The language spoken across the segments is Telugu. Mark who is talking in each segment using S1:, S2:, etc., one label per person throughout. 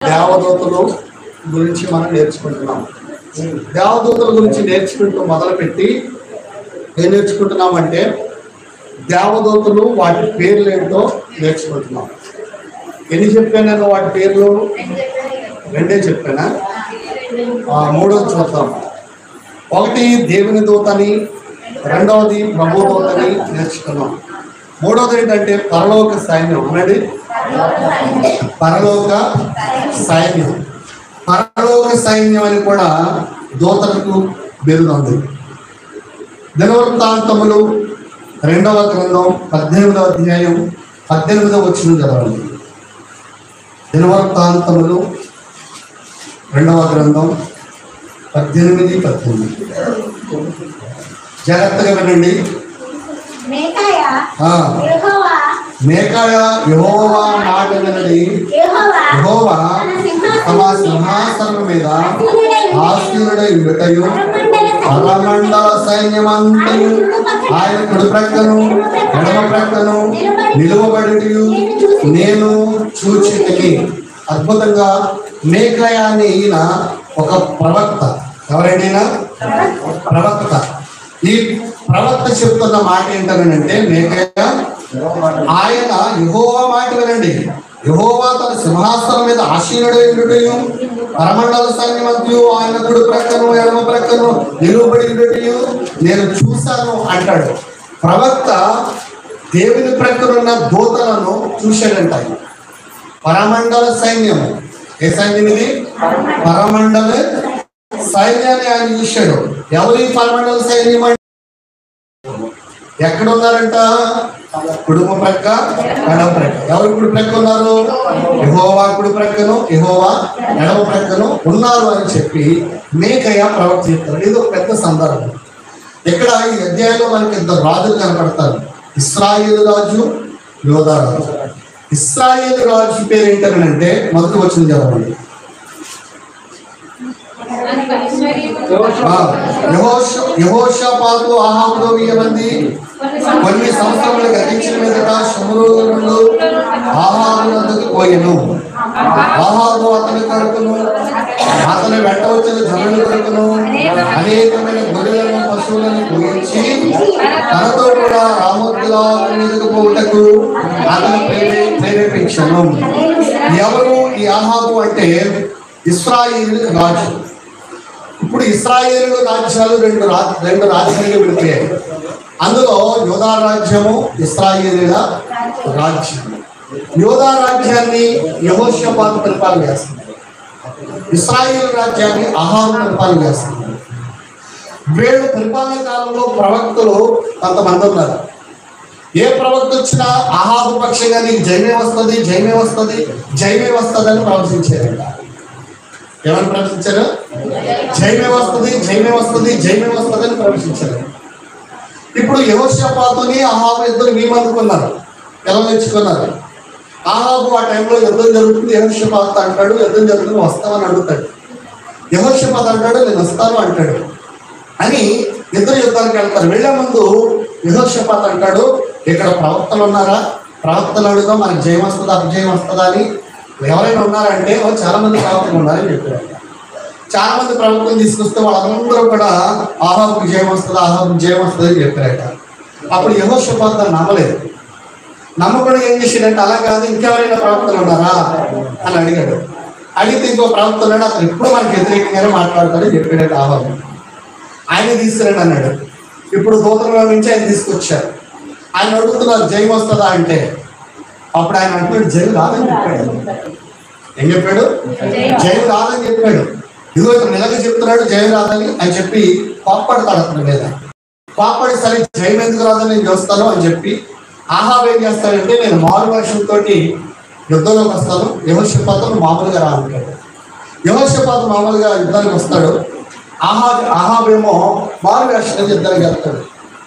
S1: దేవదూతలు గురించి మనం నేర్చుకుంటున్నాం. దేవదూతల గురించి నేర్చుకుంటూ మొదలుపెట్టి ఏం నేర్చుకుంటున్నామంటే దేవదూతలు వాటి పేర్లు ఏంటో నేర్చుకుంటున్నాం. ఎన్ని చెప్పాను నేను వాటి పేర్లు? రెండే చెప్పానా? మూడోది చూద్దాం. ఒకటి దేవుని దూతని, రెండవది ప్రభు దూతని నేర్చుకున్నాం. మూడవది ఏంటంటే పరలోక సైన్యం. అనండి, పరలోక సైన్యం. పరలోక సైన్యం అని కూడా దూతలకు బిరుదుంది. దినవృత్తాంతములు 2వ గ్రంథం 18వ అధ్యాయం 18వ వచనం చదవండి. దినవృత్తాంతములు 2వ గ్రంథం 18-19 జాగ్రత్తగా వినండి. మేకాయా యెహోవా మాట వినడి. యెహోవా తమ సింహాసనం మీద ఆసీనుడై ఉండుటయు పరమండల సైన్యమంతయు ఆయన కుడి ప్రక్కను ఎడమ ప్రక్కను నిలువబడుటయు నేను చూచితిని. అద్భుతంగా మేకాయా అని ఈయన ఒక ప్రవక్త. ఎవరైనా ప్రవక్త. ఈ ప్రవక్త చెప్తున్న మాట ఏంటనంటే మేకాయా ఆయన యెహోవా మాట వినండి. యెహోవా తన సింహాసనం మీద ఆసీనుడై ఉండుటయు పరమండల సైన్యమంతయు ఆయన కుడి ప్రక్కను ఎడమ ప్రక్కను నిలువబడి ఉండుటయు నేను చూశాను అంటాడు. ప్రవక్త దేవుని ప్రక్కనున్న దూతలను చూశాడంట. పరమండల సైన్యము. ఏ సైన్యం ఇది? పరమండల సైన్యాన్ని ఆయన చూశాడు. ఎవరి పరమండల సైన్యం? ఎక్కడ ఉన్నారంట? కుడుమ ప్రక్క, ఎడమ ప్రక్క. ఎవరు కుడి ప్రక్క ఉన్నారు? యెహోవా కుడి ప్రక్కను యెహోవా ఎడమ ప్రక్కను ఉన్నారు అని చెప్పి మేకయ్య ప్రవక్త చెప్తారు. ఇది ఒక పెద్ద సందర్భం. ఇక్కడ ఈ అధ్యాయంలో మనకి 2 రాజులు కనపడతారు. ఇశ్రాయేలు రాజు, యోధా రాజు. ఇశ్రాయేలు రాజు పేరు ఏంటంటే మొదటి వచనం చదవండి. యెహోషాపాతు ఆహాబులో 1000 మంది కొన్ని సంవత్సరములు గతించిన మీదట శమూయేలు ఆహాబు వద్దకు పోయెను. ఆహాబు అతని కొడుకును అతని వెంట వచ్చిన జనుల కొడుకును అనేకమైన గొర్రెలను పశువులను పూజించి తనతో కూడా రామోత్తుల మీదకు పోవుటకు అతను ప్రేరేపించను. ఎవరు ఈ ఆహాబు అంటే? ఇశ్రాయేలు రాజు. ఇప్పుడు ఇశ్రాయేలు రాజ్యాలు రెండు రాజ్యాలుగా విడిపోయాయి. అందులో యోధా రాజ్యము, ఇశ్రాయేలీల రాజ్యం. యోధా రాజ్యాన్ని యెహోషాపాతు పరిపాలన చేస్తుంది. ఇశ్రాయేలు రాజ్యాన్ని అహాబు పరిపాలన చేస్తుంది. వీళ్ళు పరిపాలన కాలంలో ప్రవక్తలు కొంతమంది ఉన్నారు. ఏ ప్రవక్త వచ్చినా అహాబు పక్షంగా నీకు జయమే వస్తుంది, జయమే వస్తుంది, జయమే వస్తుంది అని ప్రవచించారంట. ఏమని ప్రవచించారు? జయమే వస్తుంది, జయమే వస్తుంది, జయమే వస్తుంది అని ప్రవచించారు. ఇప్పుడు యెహోషాపాతుని అహాబు ఇద్దరు నియమందుకున్నారు. ఎలా మెచ్చుకున్నారు? అహాబు ఆ టైంలో యుద్ధం జరుగుతుంది. యెహోషాపాతు అంటాడు యుద్ధం జరుగుతుంది, వస్తామని అడుగుతాడు. యెహోషాపాతు అంటాడు నేను వస్తాను అంటాడు. అని ఇద్దరు యుద్ధానికి వెళ్తారు. వెళ్లే ముందు యెహోషాపాతు అంటాడు ఇక్కడ ప్రవక్తలు ఉన్నారా? ప్రవక్తలు అడుగుదాం, మనకి జయం వస్తుందా అపజయం వస్తుందా అని. ఎవరైనా ఉన్నారంటే చాలా మంది ప్రవక్తలు ఉన్నారని చెప్పారు. చాలా మంది ప్రవక్తలు తీసుకొస్తే వాళ్ళందరూ కూడా అహాబుకి జయం వస్తుంది, అహాబుకి జయం వస్తుంది అని చెప్పారట. అప్పుడు యెహోషాపాతు దాన్ని నమ్మలేదు. నమ్మకుండా ఏం చేసాడంటే అలా కాదు, ఇంకెవరైనా ప్రవక్తలు ఉన్నారా అని అడిగాడు. అడిగితే ఇంకో ప్రవక్త ఉన్నాడు, అతను ఎప్పుడు మనకి వ్యతిరేకంగానే మాట్లాడతాడని చెప్పాడట అహాబు. ఆయన తీసుకురండి అన్నాడు. ఇప్పుడు దూతల నుంచి ఆయన తీసుకొచ్చారు. ఆయన అడుగుతున్నారు జయం వస్తుందా అంటే, అప్పుడు ఆయన అంటున్నాడు జయం రాదని చెప్పాడు. ఏం చెప్పాడు? జయం రాదని చెప్పాడు. ఇదిగో ఇతను నిలక చెప్తున్నాడు జయం రాదని అని చెప్పి కోప్పడతాడు అతని మీద. కోప్పడి సరే జయం ఎందుకు రాదని నేను చూస్తాను అని చెప్పి అహాబు ఏం చేస్తాడంటే నేను మారు వేషంతో యుద్ధంలోకి వస్తాను, యెహోషాపాతు మామూలుగా రా అంటాడు. యెహోషాపాతు మామూలుగా యుద్ధానికి వస్తాడు. అహాబేమో మారు వేషంతో యుద్ధానికి వెళ్తాడు.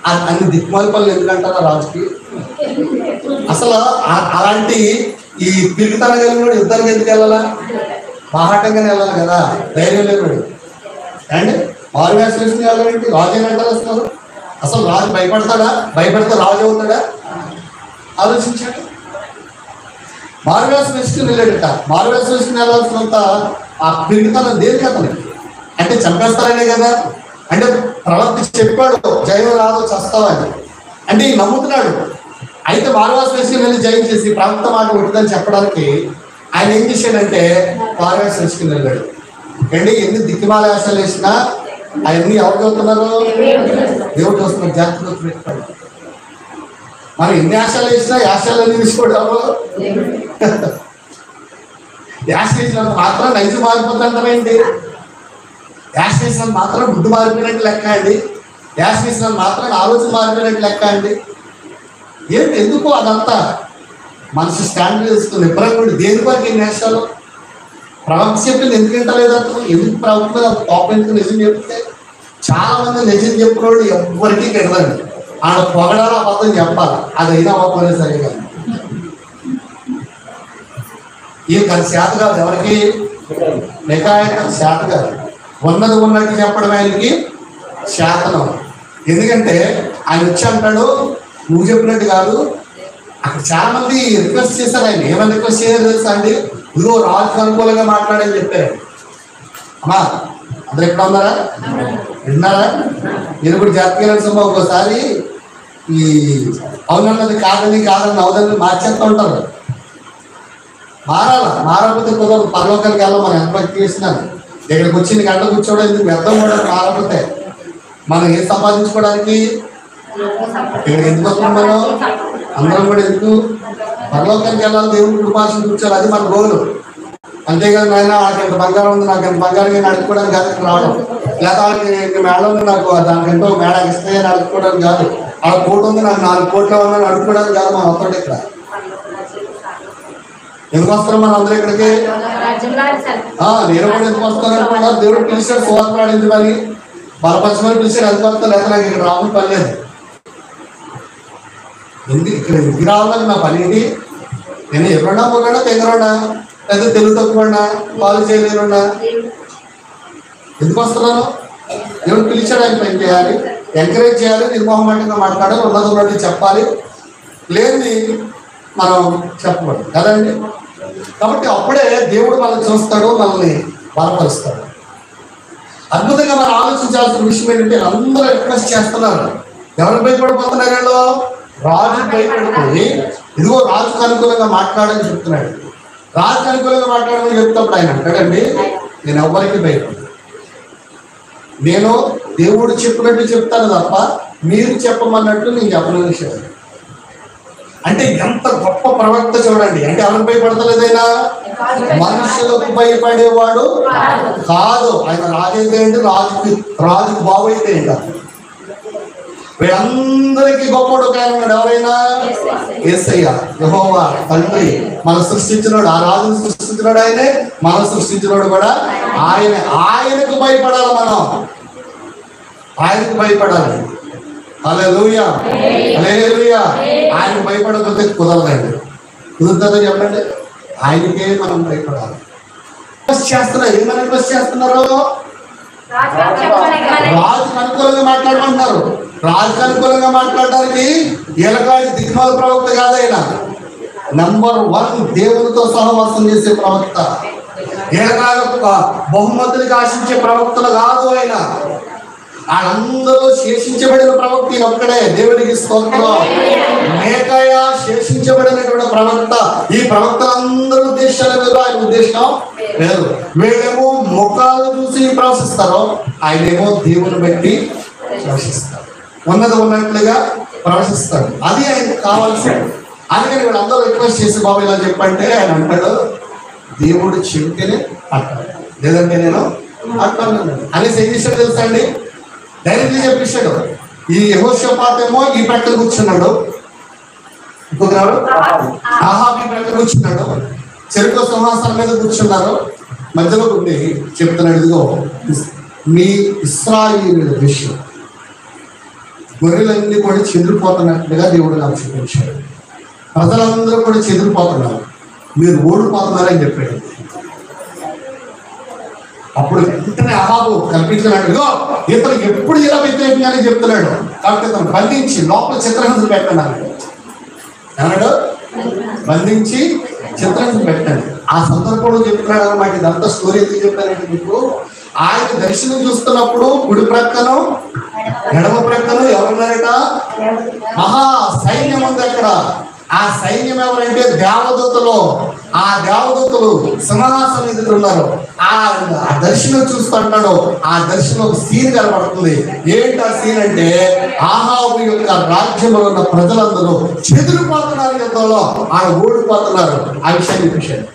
S1: అన్ని దిక్మాల పనులు ఎందుకంటారా రాజుకి? అసలు అలాంటి ఈ పిరికితన కలిగిన యుద్ధానికి ఎందుకు వెళ్ళాలా? బాహాటంగానే వెళ్ళాలి కదా, ధైర్యం లేడు. అండ్ మారు వేషం వేసుకుని వెళ్ళాలంటే రాజు ఏమంటారు వస్తున్నారు? అసలు రాజు భయపడతాడా? భయపడితే రాజు అవుతాడా? ఆలోచించాడు. మారువేషం వేసుకుని వెళ్ళాడట. మారువేషం వేసుకుని వెళ్ళాల్సినంత ఆ పిరిగితనం దేనికి అతనికి? అంటే చంపేస్తారనే కదా. అంటే ప్రవక్త చెప్పాడు జయం రాదు చస్తావని, అంటే ఈ నమ్ముతున్నాడు. అయితే మారువేషం వేసుకుని వెళ్ళి జయం చేసి ప్రవక్త మాట ఉంటుందని చెప్పడానికి ఆయన ఏం చేశాడంటే మారువేషం వేసుకుని వెళ్ళాడు. అంటే ఎన్ని దిక్కుమాల వేషాలు వేసినా అవన్నీ ఎవరు చదువుతున్నారు? దేవుడు చూస్తున్నారు. జాగ్రత్తగా పెట్టుకోండి. మనం ఎన్ని ఆశాలు వేసినా యాశాలన్నీ తీసుకోవడం యాశ వేసినంత మాత్రం నైజు మారిపోతుంటామేంటి? యాశ వేసినంత మాత్రం గుడ్డు మారిపోయినట్టు లెక్క అండి. యాశ వేసినంత మాత్రం ఆలోచన మారిపోయినట్టు లెక్క అండి. ఏంటి ఎందుకు అదంతా మనసు స్టాండర్డ్ వేసుకుని ఇబ్బంది దేని వరకు ఎన్ని వేషాలు? ప్రవక్త చెప్పింది ఎందుకు వింటలేదంట? ఎందుకు ప్రవక్త కోపం ఎందుకు నిజం చెప్తే? చాలా మంది నిజం చెప్పినోడు ఎవరికి కెడదండి. ఆడ పొగడాలి అబద్ధం చెప్పాలి, అది అయినా అవ్వకపోలేదు సరిగా. ఈ శాత కాదు ఎవరికి నికాయన శాత కాదు, ఉన్నది ఉన్నట్టు చెప్పడం ఆయనకి శాతనం. ఎందుకంటే ఆయన వచ్చి అంటాడు నువ్వు చెప్పినట్టు కాదు. అక్కడ చాలా మంది రిక్వెస్ట్ చేశారు. ఆయన ఏమని రిక్వెస్ట్ చేయాలి తెలుసా అండి? ఇదిగో రాజుకు అనుకూలంగా మాట్లాడని చెప్పారు. అమ్మా అందరు ఎక్కడ ఉన్నారా? విన్నారా? నేను కూడా జాతీయ సభ ఒక్కోసారి ఈ అవునన్నది కాదని అవుదని మార్చేస్తూ ఉంటారు. మారకపోతే కుదరదు. పరలోకానికి వెళ్ళాం. మనం ఎంత భక్తి చేసినాను ఇక్కడికి వచ్చి గంట కూర్చోవడం ఎందుకు? వ్యర్థం కూడా మారకపోతే మనం ఏం సంపాదించుకోవడానికి ఇక్కడికి ఎందుకు వస్తున్నాం? మనం అందరం కూడా ఎందుకు పరలోకానికి వెళ్ళాలి? దేవుని కృపాసన కూర్చోాలి, అది మన గోలు. అంతేకాదు నాయన నాకు ఎంత బంగారం ఉంది, నాకు ఎంత బంగారం అడుక్కోవడానికి కాదు ఇక్కడ రావడం. లేదా వాళ్ళకి మేళ ఉంది, నాకు దానికంటూ మేళ ఇస్తాయని అడుక్కోవడానికి కాదు. ఆ కోటి ఉంది, నాకు 4 కోట్ల ఉందని అడుక్కోవడానికి కాదు. మనం వస్తాడు ఇక్కడ ఎందుకు వస్తాం? మనం అందరూ ఇక్కడికి నేను కూడా ఎందుకు వస్తాను అనుకున్నా? దేవుడు పిలిచాడు సువార్త ఆడింది, మరి బలపరచమని పిలిచాడు. ఎందుకు వస్తా? లేదా నాకు ఇక్కడ రావడం పని లేదు. ఎందుకు ఇక్కడ ఎందుకు రావాలని నా పని ఏంటి? నేను ఎవరన్నా మొన్నా తెగరన్నా లేదా తెలుగు తక్కువన్నా పాలు చేయలేనున్నా ఎందుకు వస్తున్నాను? దేవుడు పిలిచాడు. ఆయన పని చేయాలి, ఎంకరేజ్ చేయాలి, నిర్మోహమాటంగా మాట్లాడాలి, ఉన్నది చెప్పాలి, లేని మనం చెప్పకూడదు కదండి. కాబట్టి అప్పుడే దేవుడు మనల్ని చూస్తాడు, మనల్ని బలపరుస్తాడు. అద్భుతంగా మనం ఆలోచించాల్సిన విషయం ఏంటంటే అందరూ రిక్వెస్ట్ చేస్తున్నారు. ఎవరు భయపడిపోతున్నారు? వీళ్ళు రాజు భయపడిపోయి ఇదిగో రాజుకు అనుకూలంగా మాట్లాడని చెప్తున్నాడు. రాజుకు అనుకూలంగా మాట్లాడమని చెప్తాప్పుడు ఆయన అంటాడండి నేను ఎవరికి భయపడను, నేను దేవుడు చెప్పినట్టు చెప్తాను తప్ప మీరు చెప్పమన్నట్టు నేను చెప్పని విషయం. అంటే ఎంత గొప్ప ప్రవక్త చూడండి. అంటే ఎవరికి భయపడతలేదైనా? మనుషులకు భయపడేవాడు కాదు. ఆయన రాజు అయితే ఏంటి? రాజుకు బాబు అయితే ఏంట? వీళ్ళందరికీ గొప్పడు ఒక ఆయన ఉన్నాడు. ఎవరైనా? యేసయ్య, యెహోవా తండ్రి, మనం సృష్టించినోడు. ఆ రాజును సృష్టించినోడు ఆయనే, మనం సృష్టించినోడు కూడా ఆయనే. ఆయనకు భయపడాలి, మనం ఆయనకు భయపడాలి. హల్లెలూయా, హల్లెలూయా. ఆయనకు భయపడకపోతే కుదరదండి. కుదురుతుందని చెప్పండి. ఆయనకే మనం భయపడాలి. రిక్వెస్ట్ చేస్తున్నారు. ఏమని రిక్వెస్ట్ చేస్తున్నారు? రాజుకు అనుకూలంగా మాట్లాడమంటున్నారు. రాజుకు అనుకూలంగా మాట్లాడడానికి ఎలకాడి దిక్మాల ప్రవక్త కాదైనా, నంబర్ 1 దేవునితో సహవాసం చేసే ప్రవక్త. ఎలకాడ బహుమతులకు ఆశించే ప్రవక్తలు కాదు ఆయన. వాళ్ళందరూ శేషించబడిన ప్రవక్త ఒక్కడే. దేవుడికి స్తోత్రం. మేకయ శేషించబడినటువంటి ప్రవక్త. ఈ ప్రవక్తలందరూ ఉద్దేశాల మీద ఆయన ఉద్దేశం లేదు. వీళ్ళేమో ముఖాలు చూసి ప్రవశిస్తారో, ఆయనేమో దేవుని బట్టి ప్రవశిస్తారు. ఉన్నది ఉన్నట్లుగా ప్రవశిస్తాడు. అది ఆయనకు కావాల్సింది. అందుకని వీళ్ళందరూ రిక్వెస్ట్ చేసి బాబు ఇలా చెప్పంటే ఆయన అంటాడు దేవుడు చెబితేనే అంటాడు, లేదంటే నేను అంటాను అనేసి ఏం చేశాడు తెలుసా అండి? డైరెక్ట్గా చెప్పేశాడు. ఈ యెహోషాపాతు ఏమో ఈ ప్రక్కన కూర్చున్నాడు, ఇంకొకరు ఆహాబు ఈ ప్రక్కన కూర్చున్నాడు, చెరుకు సింహాసనం మీద కూర్చున్నారు. మధ్యలో ఉండి చెప్తున్నాడు ఇదిగో మీ ఇశ్రాయేలీయుల విషయం గొర్రెలన్నీ కూడా చెదిరిపోతున్నట్లుగా దేవుడు నాకు చూపించాడు. ప్రజలందరూ కూడా చెదిరిపోతున్నారు, మీరు ఓడిపోతున్నారని చెప్పాడు. అప్పుడు వెంటనే అహాబు కల్పించినాడు, ఇతను ఎప్పుడు ఇలా వ్యతిరేకంగానే చెప్తున్నాడు కాబట్టి ఇతను బంధించి లోపల చిత్రహింసలు పెట్టన్నాడు. ఏమన్నాడు? బంధించి చిత్రం పెట్టండి. ఆ సందర్భంలో చెప్తున్నాడు అన్నమాట. ఇదంతా స్టోరీ ఎందుకు చెప్పానంటే మీకు, ఆయన దర్శనం చూస్తున్నప్పుడు కుడి ప్రక్కను ఎడమ ప్రక్కను ఎవరున్నారట? మహా సైన్యం ఉంది అక్కడ. ఆ సైన్యం ఎవరంటే దేవదూతలు. ఆ దేవదూతలు సింహాసనం ఎదురు ఉన్నారు. ఆ దర్శనం చూస్తుంటాడు. ఆ దర్శనం ఒక సీన్ కనబడుతుంది. ఏంటి ఆ సీన్ అంటే, ఆహాబు యొక్క రాజ్యంలో ఉన్న ప్రజలందరూ చెదిరిపోతున్నారు, యుద్ధంలో ఆయన ఓడిపోతున్నారు. ఆ విషయాన్ని చెప్పాడు.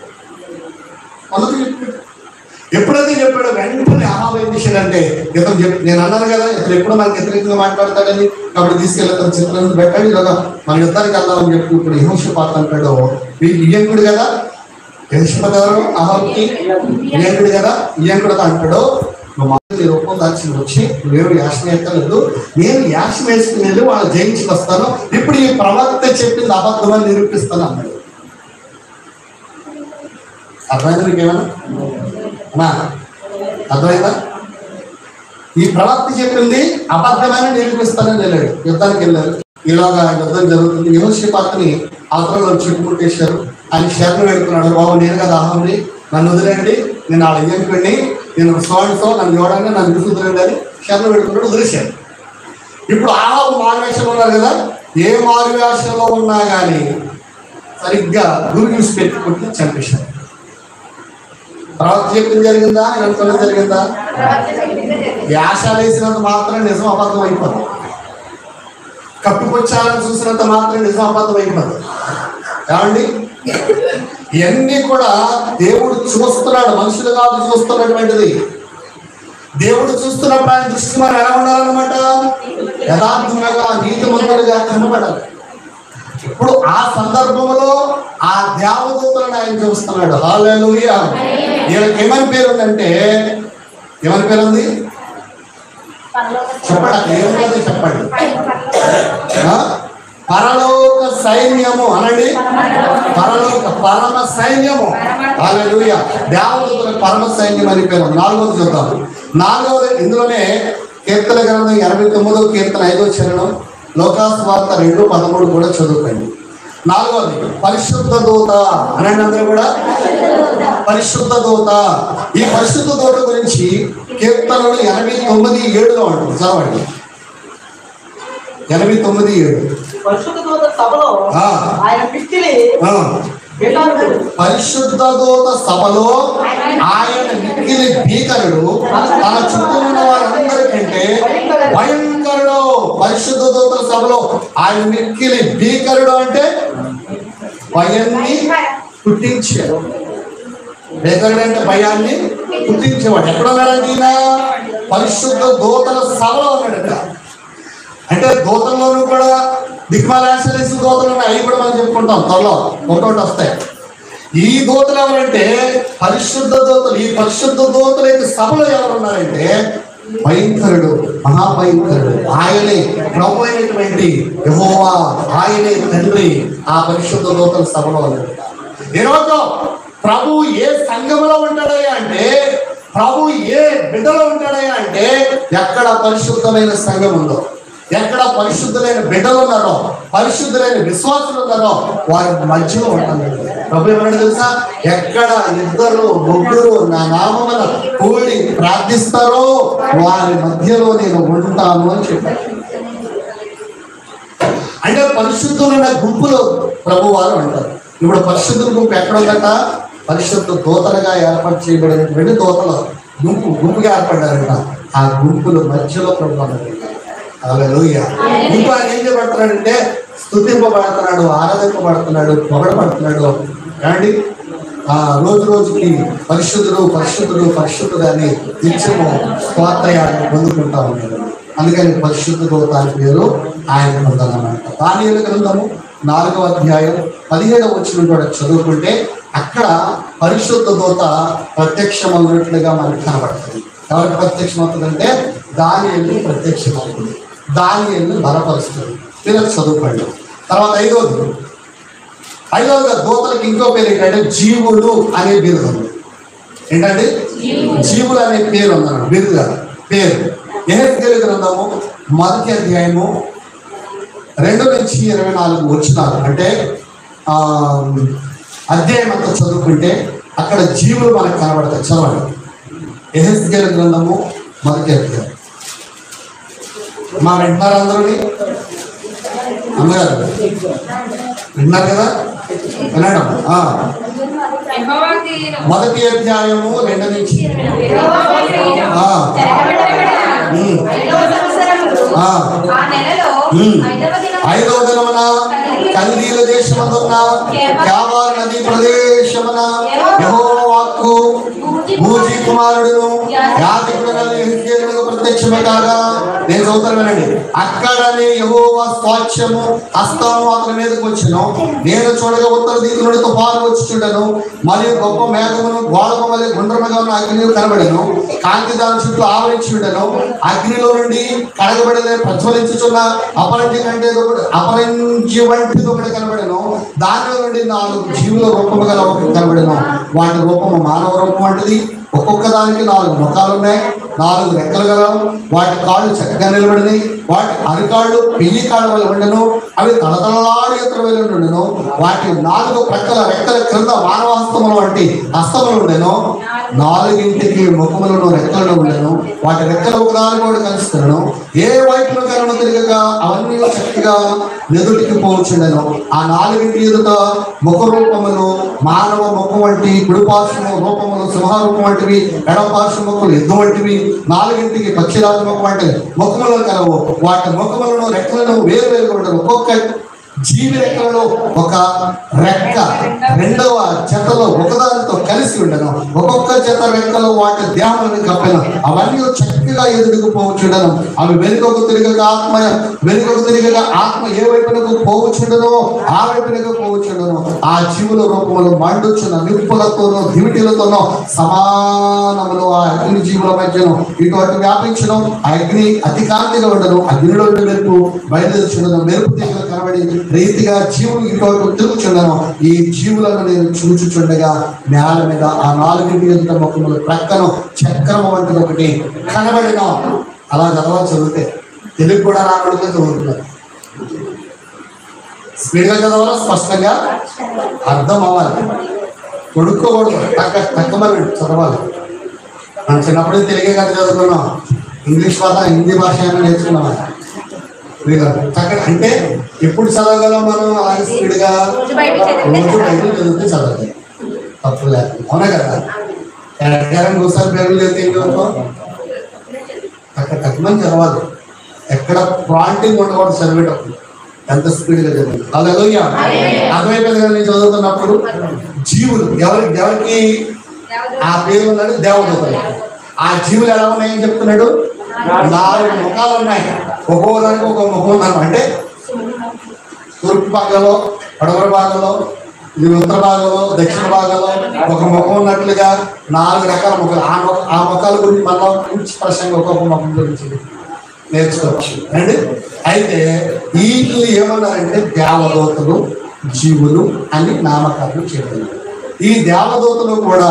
S1: ఎప్పుడైతే చెప్పాడో వెంటనే ఆహాబు ఏం చేశాడంటే, ఇతను నేను అన్నాను కదా ఇతను ఎప్పుడు మనకి వ్యతిరేకంగా మాట్లాడతాడని, కాబట్టి తీసుకెళ్తాను చిత్రం పెట్టండి ఇలాగా మన యుద్ధానికి వెళ్దామని చెప్పి ఇప్పుడు యెహోషాపాతు అంటాడు, ఇయ్యంకుడు కదా, యెహోషాపాతు ఎవరు? ఆహాబుకి ఇయ్యంకుడు కదా. ఇయ్యంకుడుతో అంటాడు, నువ్వు ఒప్పం దాల్చి వచ్చి నువ్వేరు యాసం ఎక్కలేదు, నేను యాసం వేసుకుని వెళ్ళి వాళ్ళు జయించుకు వస్తాను, ఇప్పుడు ఈ ప్రవక్త చెప్పింది అబద్ధమని నిరూపిస్తాను అన్నాడు. అర్థమైంది నీకేమైనా? అర్థమైందా? ఈ ప్రవక్త చెప్పింది అబద్ధమైన నిరూపిస్తానని వెళ్ళాడు. యుద్ధానికి వెళ్ళారు. ఇలాగా యుద్ధం జరుగుతుంది. యెహోషాపాతుని అవతలలో చుట్టుముట్టేశారు. ఆయన శరణు పెడుతున్నాడు, బాబు నేను కదా ఆహాబుని, నన్ను వదిలేండి, నేను వాళ్ళ ఇయ్యంకుడిని, నేను సో నన్ను చూడండి, నన్ను విసుకుదిరండి అని శరణు పెడుతున్నాడు. వదిలేశాడు. ఇప్పుడు ఆహాబు మారువేషంలో ఉన్నారు కదా. ఏ మారువేషంలో ఉన్నా కానీ సరిగ్గా గురి చూసి పెట్టుకుంటే చంపేశారు. ప్రవక్త చెప్పింది జరిగిందా? ఆయన అనుకున్నది జరిగిందా? వ్యాసాలు వేసినంత మాత్రం నిజం అబద్ధం అయిపోతుంది. కప్పిపుచ్చాలని చూసినంత మాత్రం నిజం అబద్ధం అయిపోతుంది. ఏమండి, ఇవన్నీ కూడా దేవుడు చూస్తున్నాడు, మనుషులు కాదు చూస్తున్నటువంటిది. దేవుడు చూస్తున్నప్పుడు ఆయన దృష్టి మనం ఎలా ఉండాలన్నమాట? యథార్థంగా నీతిమంతులుగా కనబడాలి. ఇప్పుడు ఆ సందర్భంలో ఆ దేవదూతలను ఆయన చూస్తున్నాడు. హల్లెలూయా. వీళ్ళకి ఏమని పేరు ఉందంటే, ఏమని పేరు ఉంది చెప్పండి, ఏముంది చెప్పండి. పరలోక సైన్యము అనండి. పరమ సైన్యము. హల్లెలూయా. దేవదూతలకు పరమ సైన్యం అని పేరు. 4వది చూద్దాం. 4వది ఇందులోనే కీర్తన గ్రంథం 89వ కీర్తన 5వ చరణం, లోకాసువార్త 2:13 కూడా చదువుకోండి. 4వది పరిశుద్ధ దూత అనండి. అందరూ కూడా పరిశుద్ధ దూత. ఈ పరిశుద్ధ దూత గురించి కీర్తనలు 89:7 ఉంటుంది. చదవండి. 89:7.
S2: పరిశుద్ధ దూత సభలో ఆయన మిక్కిలి
S1: పరిశుద్ధ దూత సభలో ఆయన మిక్కిలి భీకరుడు, తన చుట్టూ ఉన్న వారందరికంటే భయంకరుడు. పరిశుద్ధ దూత సభలో ఆయన మిక్కిలి భీకరుడు అంటే భయాన్ని పుట్టించాడు. భీకరుడు అంటే భయాన్ని పుట్టించేవాడు. ఎక్కడ ఉన్నాడంటే ఈయన పరిశుద్ధ దూతల సభలో ఉన్నాడట. అంటే దూతల్లోనూ కూడా దిక్మాలేసి దూతలు ఉన్నాయి. అవి కూడా మనం చెప్పుకుంటాం, త్వరలో ఒకటి వస్తాయి. ఈ దూతలు ఎవరంటే పరిశుద్ధ దూతలు. ఈ పరిశుద్ధ దూతల యొక్క సభలో ఎవరున్నారంటే భయంకరుడు, మహాభయంకరుడు. ఆయనే ప్రభు అయినటువంటి యెహోవా, ఆయనే తండ్రి. ఆ పరిశుద్ధ దూతల సభలో ఉన్నాడు. ఈరోజు ప్రభు ఏ సంఘంలో ఉంటాడయ్యా అంటే, ప్రభు ఏ బిడ్డలో ఉంటాడయ్యా అంటే, ఎక్కడ పరిశుద్ధమైన సంఘం ఉందో, ఎక్కడ పరిశుద్ధులైన బిడ్డలు ఉన్నారో, పరిశుద్ధులైన విశ్వాసులు ఉన్నారో వారి మధ్యలో ఉంటాను. ప్రభు ఏమన్నా తెలుసా? ఎక్కడ 2-3 నా నామమున కూడి ప్రార్థిస్తారో వారి మధ్యలో నేను ఉంటాను అని చెప్పారు. అంటే పరిశుద్ధులైన గుంపులు ప్రభు వారు అంటారు. ఇప్పుడు పరిశుద్ధుల గుంపు ఎక్కడ ఉందట? పరిశుద్ధ దూతలుగా ఏర్పాటు చేయబడినటువంటి దూతల గుంపుగా ఏర్పడ్డారట. ఆ గుంపుల మధ్యలో ప్రభు అన్నారు. హల్లెలూయా. గుంపు ఆయన ఏం చేయబడుతున్నాడంటే స్తుతింపబడుతున్నాడు, ఆరాధింపబడుతున్నాడు, పొగడబడుతున్నాడు. అండి రోజు రోజుకి పరిశుద్ధుడు పరిశుద్ధుడు పరిశుద్ధుడు అని నిత్యము స్తోత్రయాన్ని పొందుకుంటా ఉన్నాడు. అందుకని పరిశుద్ధ దూత అని పేరు ఆయన పొందాలన్నమాట. దానియేలు గ్రంథము 4వ అధ్యాయం 17వ వచనం కూడా చదువుకుంటే అక్కడ పరిశుద్ధ దూత ప్రత్యక్షమవుతున్నట్లుగా మనకు కనబడుతుంది. ఎవరికి ప్రత్యక్షమవుతుందంటే దానియేలుకి ప్రత్యక్షమవుతుంది. దానియేలుని బలపరుస్తుంది. మీరు చదువుకోండి. తర్వాత 5వదిగా దూతలకు ఇంకో పేరు ఏంటంటే జీవులు అనే బిరుదు ఉంది. ఏంటంటే జీవులు అనే పేరు ఉందన్నాడు. బిరుదు కాదు, పేరు. యెహెజ్కేలు గ్రంథము 1వ అధ్యాయము 2 నుంచి 24 వచనాలు. అంటే అధ్యాయం అంతా చదువుకుంటే అక్కడ జీవులు మనకు కనబడతాయి. చదవండి. యెహెజ్కేలు గ్రంథము 1వ అధ్యాయం. మా వింటున్నారు అందరూ? అమ్మగారు విన్నారు కదా? వినడం 1వ అధ్యాయము 2 నుంచి 5వ దినమున కల్దీల దేశమందున్న యావారు నదీ ప్రదేశమున యెహోవా వాక్కు బూజీ కుమారుడును యాజకుడును యెహెజ్కేలుకు ప్రత్యక్షమే కాగా, నేను చదువుతాను వినండి. అక్కడనే యెహోవా స్వాస్థ్యము హస్తము అతని మీదకి వచ్చెను. నేను చూడగా ఉత్తర దిక్కు నుండి తుఫాను వచ్చుచుండెను, మరియు గొప్ప మేఘమును గోళము వలె గుండ్రముగా ఉన్న అగ్ని కనబడెను. కాంతి దాని చుట్టూ ఆవరించి ఉండెను. అగ్నిలో నుండి కడగబడలే ప్రజ్వలించుచున్న అపరంజి వంటిది ఒకటి కనబడెను. దానిలో నుండి 4 జీవుల రూపము గల ఒకటి కనబడెను. వాటి రూపము మానవ రూపం వంటిది. ఒక్కొక్క దానికి 4 ముఖాలు ఉన్నాయి, 4 రెక్కలు గలవు. వాటి కాళ్ళు చక్కగా నిలబడినాయి. వాటి అరికాళ్ళు పెళ్లి కాళ్ళ వల్ల ఉండెను. అవి తలతలలాడి ఎత్తుల వల్ల ఉండెను. వాటి 4 ప్రక్కల రెక్కల క్రింద మానవ హస్తములు వంటి హస్తములు ఉండెను. 4గింటికి ముఖములను రెక్కలను ఉండెను. వాటి రెక్కలు ఒకదానికొకటి కలుస్తున్నాను. ఏ వైపులో కలను తిరగక అవన్నీ చక్కగా నెదుటికి పోవచ్చుండెను. ఆ 4గింటి ఎదుట ముఖ రూపములు మానవ ముఖం వంటి, కుడిపార్శ్వము రూపములు సింహరూపం వంటివి, ఎడపార్శ్వ ముఖములు ఎద్దు వంటివి. 4గింటికి పక్షిరాజు ముఖం వంటి ముఖములను కలవు. వాటి ముఖములను రెక్కలను వేరు వేరు ఉండవు. ఒక్కొక్క జీవి రెక్కలలో ఒక రెక్క రెండవ జతలో ఒకదానితో కలిసి ఉండను. ఒక్కొక్క జత రెక్కలో వాటి దేహాలను కప్పెను. అవన్నీ చక్కగా ఎదురుకు పోవచ్చుండను. అవి వెనుకకు తిరగక ఆత్మ ఏ వైపునకు పోవచ్చుండనో ఆ వైపునకు పోవచ్చుండను. ఆ జీవుల రూపములు మండుచున్న నిప్పులతోనో దివిటీలతోనో సమానములు ఆ అగ్ని జీవుల మధ్యను ఇటువంటి వ్యాపించను. ఆ అగ్ని అతి కాంతిగా ఉండను. అగ్నిలో మెరుపు బయలుదేరుచుండను. మెరుపు తీగలు కనబడి రీతిగా జీవులు ఇటువంటి తిరుగుచుండను. ఈ జీవులను నేను చూచుచుండగా నేల మీద ఆ 4 ముఖములు ప్రక్కను చక్రము వంటిది ఒకటి కనబడిన. అలా చదివితే తెలుగు కూడా రాబడితే చదువుతున్నారు. స్పీడ్గా చదవాలి, స్పష్టంగా అర్థం అవ్వాలి, కొడుకోకూడదు, తక్కువ చదవాలి. మనం చిన్నప్పుడే తెలుగే కదా చదువుకున్నాం. ఇంగ్లీష్ భాష హిందీ భాష అయినా నేర్చుకున్నాం. అంటే ఎప్పుడు చదవగలం మనం? అలాగే స్పీడ్గా రోజు బైబిల్ చదివితే చదవాలి, తప్పు లేదు. అవునా కదా? ఒకసారి బైబిల్ చదివితే ఏంటి వరకు అక్కడ తక్కువ చదవాలి. ఎక్కడ ప్రాంటింగ్ ఉండకూడదు చదివేటప్పుడు. ఎంత స్పీడ్గా చదివాలి. హల్లెలూయా. అర్థమైపోయింది కదా? నేను చదువుతున్నప్పుడు జీవులు ఎవరికి ఆ పేరు ఉన్నాడు? దేవదూతలు. ఆ జీవులు ఎలా ఉన్నాయని చెప్తున్నాడు? 4 ముఖాలు ఉన్నాయి. ఒక్కో దానికి ఒక ముఖం ఉన్నాను. అంటే తూర్పు భాగంలో, పడమర భాగంలో, ఉత్తర భాగంలో, దక్షిణ భాగంలో ఒక ముఖం ఉన్నట్లుగా 4 రకాల ముఖాలు. ఆ ముఖాల గురించి మళ్ళీ మంచి ప్రసంగం ఒక్కొక్క ముఖం గురించి నేర్చుకోవచ్చు అండి. అయితే వీటిని ఏమన్నారంటే దేవదూతలు, జీవులు అని నామకరణం చేయడం. ఈ దేవదూతలు కూడా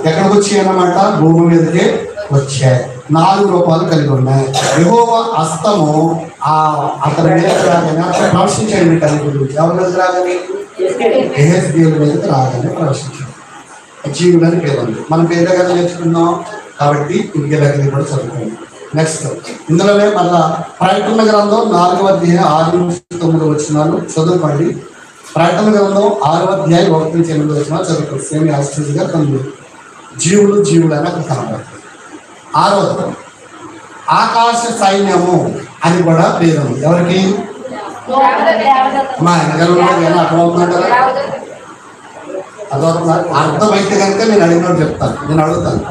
S1: ఎక్కడికి వచ్చాయి అన్నమాట? భూమి మీదకే వచ్చాయి. 4 రూపాలు కలిగి ఉన్నాయి. యెహోవా హస్తము అతని మీదకి రాగానే అతను ప్రవేశించాడు. గురించి ఎవరి మీదకి రాగానే? యెహెజ్కేలు మీదకి రాగానే ప్రవేశించాడు. జీవులు అని పేరు ఉంది. మనం పేరే కదా నేర్చుకున్నాం కాబట్టి ఇంకెలాగది కూడా చదువుకోండి. నెక్స్ట్ ఇందులోనే మళ్ళా ప్రకటన గ్రంథం 4వ అధ్యాయం 6-9 వచనాలు చదువుకోండి. ప్రకటన గ్రంథం 6వ అధ్యాయం 1-8 వచనాలు చదువుకోండి. సేమ్ యాస్ట్రీగా కొన్ని జీవులు అని అక్కడ కనబడతాయి. 6వది ఆకాశ సైన్యము అని కూడా పేరు. ఎవరికి? మా అర్థమవుతుందంటారా? అర్థమైతే కనుక నేను అడిగినట్టు చెప్తాను. నేను అడుగుతాను,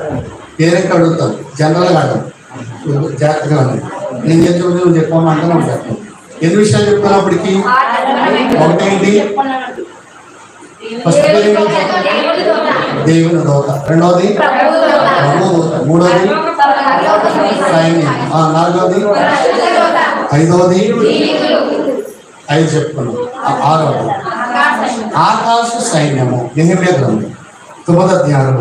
S1: పేరెంట్ అడుగుతాను, జనరల్గా అడగను. జాగ్రత్తగా నేను చెప్పిన నువ్వు చెప్పమంటే నేను చెప్తాను. ఎన్ని విషయాలు చెప్తున్నప్పటికీ ఒకటేంటి? ఫస్ట్ దేవుని దూత, రెండవది దూత, మూడవది సైన్యం, 4వది, 5వది, 5 చెప్పుకున్నాం. 6వది ఆకాశ సైన్యము. యెహెజ్కేలు గ్రంథం 9వ అధ్యాయం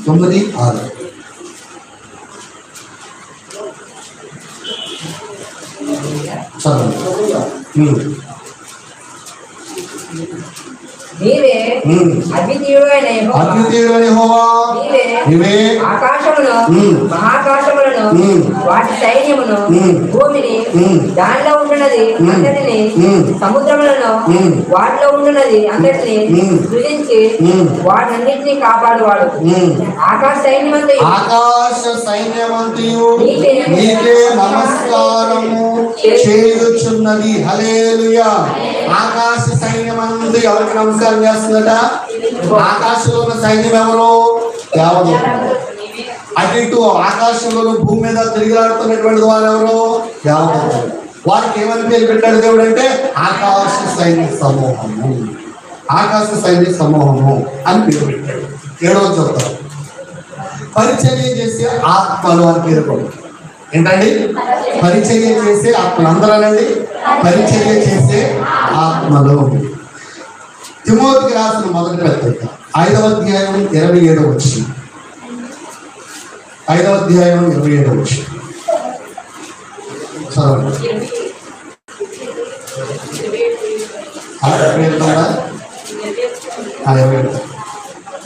S1: 9-6. చదవండి.
S3: నీవే అద్వితీయుడైన
S1: యెహోవా, నీవే
S3: ఆకాశమును మహాకాశములను వాటి సైన్యమును భూమిని దానిలో ఉండున్నది అంతటిని సముద్రములను వాటిలో ఉండున్నది అంతటిని సృజించి వాటన్నిటిని కాపాడువాడు. ఆకాశ సైన్యమంతయు
S1: నీకే నమస్కారము చేయుచున్నది. హల్లెలూయా. ఆకాశ సైన్యమందు ఎవరికి నమస్కారం చేస్తుందట? ఆకాశంలో ఉన్న సైన్యం ఎవరు? దేవదూతలు. అటు ఇటు ఆకాశంలో భూమి మీద తిరిగిలాడుతున్నటువంటి వారు ఎవరు? దేవదూతలు. వారికి ఏమని పేరు పెట్టాడు దేవుడు అంటే ఆకాశ సైన్య సమూహము, ఆకాశ సైన్య సమూహము అని పేరు పెట్టాడు. 7వ చెప్తారు పరిచర్య చేసే ఆత్మలు అని పేరు పడుతుంది. ఏంటండి? పరిచర్య చేసే ఆత్మలు. అందరూ అనండి, పరిచర్య చేసే ఆత్మలు. తిమోతికి రాసిన మొదటి పత్రిక 5వ అధ్యాయం 27వ వచనం. 5వ అధ్యాయం 27వ వచనం చదవండి.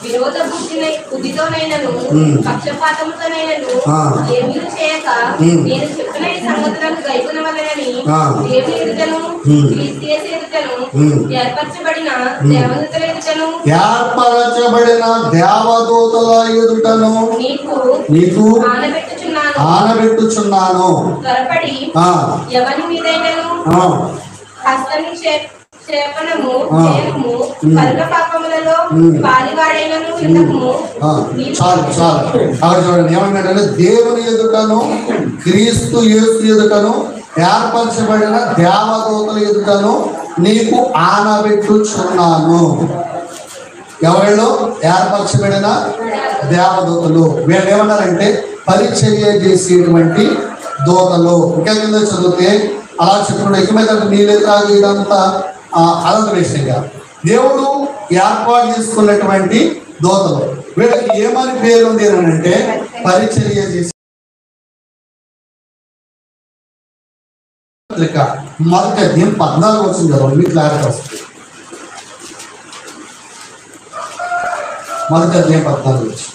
S4: విరోధ బుద్ధితోనైనను పక్షపాతముతోనైనను ఏమీ చేయక నేను చెప్పిన ఈ సంగతులను గైకొనవలెనని దేవుని ఎదుటను క్రీస్తు యేసు ఎదుటను ఏర్పరచబడిన దేవదూతల ఎదుటను నీకు ఆనబెట్టుచున్నాను. త్వరపడి ఎవరి మీదైనను హస్తము చేపనము చేయకము, పరుల పాపములలో పాలివాడైనను ఉండకము.
S1: చాలు చూడండి ఏమన్నాడంటే దేవుని ఎదుటను క్రీస్తు యేసు ఎదుటను ఏర్పరచబడిన దేవదూతల ఎదుటను నీకు ఆనబెట్టుచున్నాను. ఎవరిలో? ఏర్పరచబడిన దేవదూతలు. వీళ్ళు ఏమన్నారంటే పరిచర్య చేసేటువంటి దూతలు. ఇంకా కింద చదివితే అలా చెప్తున్నాడు. ఎక్కడైతే నీళ్ళే తాగి ఇదంతా అనంత విషయంగా దేవుడు ఏర్పాటు చేసుకున్నటువంటి దూతలు. వీళ్ళకి ఏమని పేరు ఉంది అని అంటే పరిచర్య చేసి. మొదటి అధ్యాయం 14 వచ్చింది కదా, మీకు క్లారిటీ వస్తుంది. మొదటి అధ్యాయం 14 వచ్చి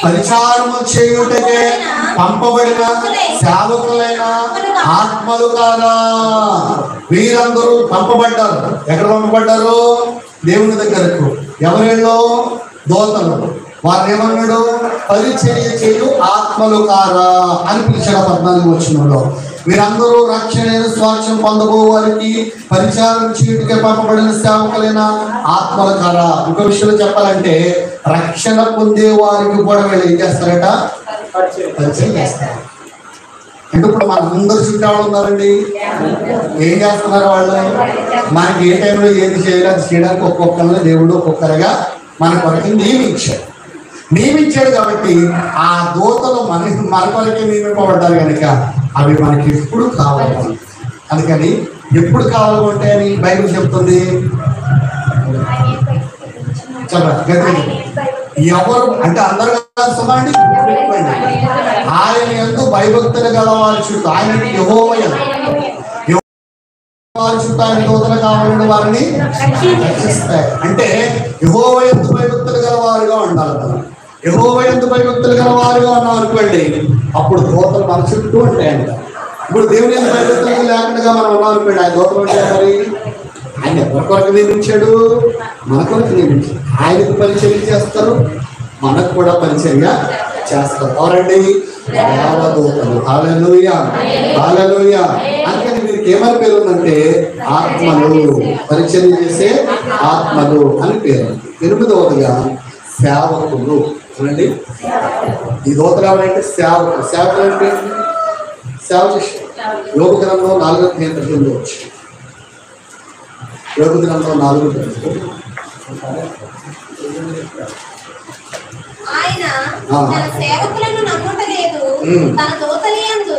S1: పరిచారము చేయుటకే పంపబడిన సేవకులైన ఆత్మలు కాదా? వీరందరూ పంపబడ్డారు. ఎక్కడ పంపబడ్డారు? దేవుని దగ్గరకు. ఎవరిలో? దూతలు. వారు ఏమన్నాడు? పరిచర్య చేయు ఆత్మలు కారా అని పిలిచాడు 14వ వచనంలో. వీరందరూ రక్షణ స్వాస్థ్యం పొందబో వారికి పరిచారం చేయటకే పంపబడిన సేవకులైన ఆత్మలు కారా. ఒక విషయంలో చెప్పాలంటే రక్షణ పొందే వారికి కూడా వీళ్ళు ఏం చేస్తారట? పరిచయం చేస్తారు. అంటే ఇప్పుడు మన అందరు చుట్టాలు ఉన్నారండి. ఏం చేస్తున్నారు వాళ్ళు? మనకి ఏ టైంలో ఏది చేయాలి అది చేయడానికి ఒక్కొక్కరిని దేవుడు ఒక్కొక్కరిగా మన కొరకు నియమించాడు. కాబట్టి ఆ దూతలు మన కొరకే నియమింపబడ్డారు కనుక అవి మనకి ఎప్పుడు కావాలి. అందుకని ఎప్పుడు కావాలంటే అని బైబిల్ చెప్తుంది. చెప్పండి ఎవరు అంటే అందరు సమాండి ఆయన యందు భయభక్తులు గలవారి చుట్టూ ఆయనకి యెహోవా చుట్టూ ఆయన దూతలు కావాలని వారిని రక్షిస్తాయి. అంటే యెహోవా యందు భయభక్తులు గలవారుగా ఉండాలి. యెహోవా యందు భయభక్తులు గలవారుగా ఉన్నాం అనుకోండి, అప్పుడు దూతలు మన చుట్టూ ఉంటాయంట. ఇప్పుడు దేవుని యందు భయభక్తులు లేకుండా మనం ఉన్నాం అనుకోండి, ఆయన దూతలు ఉంటాయి. మరి ఆయన ఎవరి కొరకు నియమించాడు? మన కొరకు నియమించాడు. ఆయనకు పరిచర్య చేస్తారు, మనకు కూడా పరిచర్య చేస్తారు. ఎవరండి? దేవదూతలు. హల్లెలూయా, హల్లెలూయా. అందుకని వీరికి ఏమని పేరు ఉందంటే ఆత్మలు, పరిచర్య చేసే ఆత్మలు అని పేరు. 8వదిగా సేవకులు. చూడండి, ఈ దూతలు ఎవరంటే సేవకులు. సేవకులు అంటే సేవ చేస్తారు. యోగ గ్రంథం 4వ అధ్యాయం వచ్చి యోగ గ్రంథం 4వ అధ్యాయం
S4: ఆయన తన సేవకులను నమ్ముటలేదు, తన దూతలయందు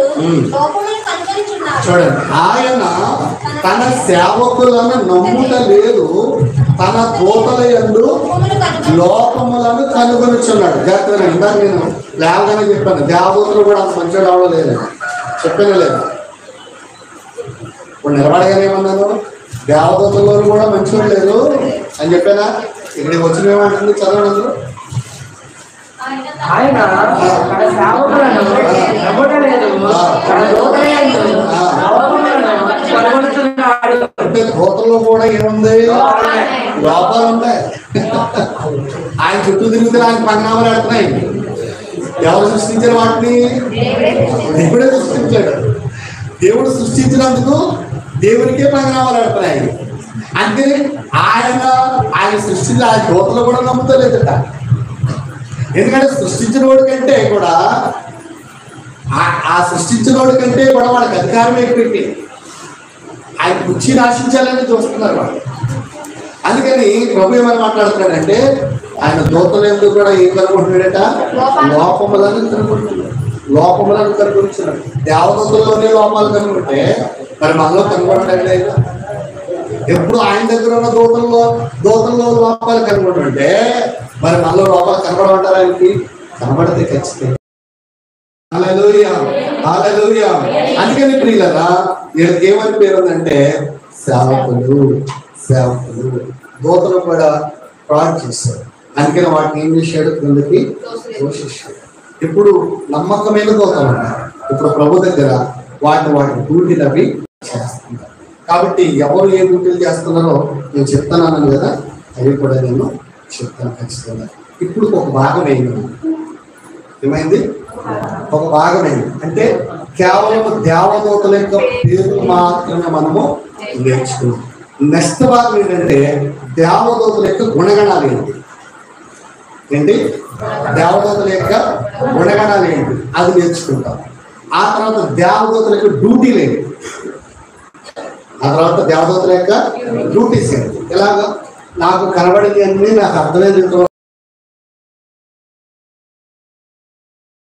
S4: లోపములను కనుగొనుచున్నాడు.
S1: చూడండి, ఆయన తన సేవకులను నమ్ముటలేదు, తన దూతలయందు లోపములను కనుగొనుచున్నాడు. జాగ్రత్తగా ఇందాక నేను లేవగానే చెప్పాను, దేవదూతలు కూడా అంత మంచిగా రావడం లేదు. చెప్పాను లేదు. ఇప్పుడు నిలబడగానే ఏమన్నాను, దేవదూతల్లో కూడా మంచివాడు లేదు అని చెప్పానా? ఇక్కడికి వచ్చిన ఏమంటుంది చదవండి అందరూ.
S3: ఆయన తన సేవకులను నమ్మటలేదు, తన దూతలయందు లోపములను కనుగొనుచున్నాడు.
S1: అంటే దూతల్లో కూడా ఏముంది? లోపాలు ఉంటాయి. ఆయన చుట్టూ తిరిగితే ఆయన పరిణామాలు ఆడుతున్నాయి. ఎవరు సృష్టించిన వాటిని? దేవుడే సృష్టించాడు. దేవుడు సృష్టించినందుకు దేవునికే పరిణామాలు ఆడుతున్నాయి. అంటే ఆయన సృష్టించిన ఆయన దూతలు కూడా నమ్ముతలేదట. ఎందుకంటే సృష్టించిన వాడి కంటే కూడా ఆ సృష్టించిన వాడి కంటే కూడా వాళ్ళకి అధికారం ఎక్కువ. ఆయన కుర్చీ రాశించాలని చూస్తున్నారు వాళ్ళు. అందుకని ప్రభు ఏమని మాట్లాడుతున్నాడంటే, ఆయన దూతలు ఎందుకు కూడా ఏం కనుకుంటున్నాడట? లోపములను కనుకుంటున్నాడు. లోపములను కనుగొంటున్నాడు. దేవదూతల్లోనే లోపాలు కనుకుంటే మరి మనలో కనుగొనడండి. ఆయన ఎప్పుడు ఆయన దగ్గర ఉన్న దూతల్లో లోపాలు కనుగొంటుంటే మరి మనలో లోపాలు కనబడమంటారు? ఆయనకి కనబడితే ఖచ్చితంగా. హల్లెలూయా, హల్లెలూయా. అందుకని ప్రియులారా, వీళ్ళకి ఏమని పేరు ఉందంటే సేవకులు. సేవకులు దూతలు కూడా ఫ్రాడ్ చేశారు. అందుకని వాటిని ఏం చేశాడు? క్రిందకి దోషిస్తాడు. ఇప్పుడు నమ్మకమైన దూతలు ఉన్నారు. ఇప్పుడు ప్రభు దగ్గర వాటి డ్యూటీలు అవి చేస్తున్నారు. కాబట్టి ఎవరు ఏ డ్యూటీలు చేస్తున్నారో నేను చెప్తున్నాను కదా, అవి కూడా నేను చెప్తాను ఖచ్చితంగా. ఇప్పుడు ఒక భాగం అయింది. ఏమైంది? ఒక భాగం అయింది. అంటే కేవలం దేవదూతల యొక్క పేరు మాత్రమే మనము నేర్చుకున్నాం. నెక్స్ట్ భాగం ఏంటంటే దేవదూతల యొక్క గుణగణాలు ఏంటి? దేవదూతల యొక్క గుణగణాలు ఏంటి అది నేర్చుకుంటాం. ఆ తర్వాత దేవదూతల యొక్క డ్యూటీలు ఏంటి? ఆ తర్వాత దేవదూతల యొక్క డ్యూటీస్ ఏంటి? ఎలాగో నాకు కనబడింది అన్నీ నాకు అర్థమైంది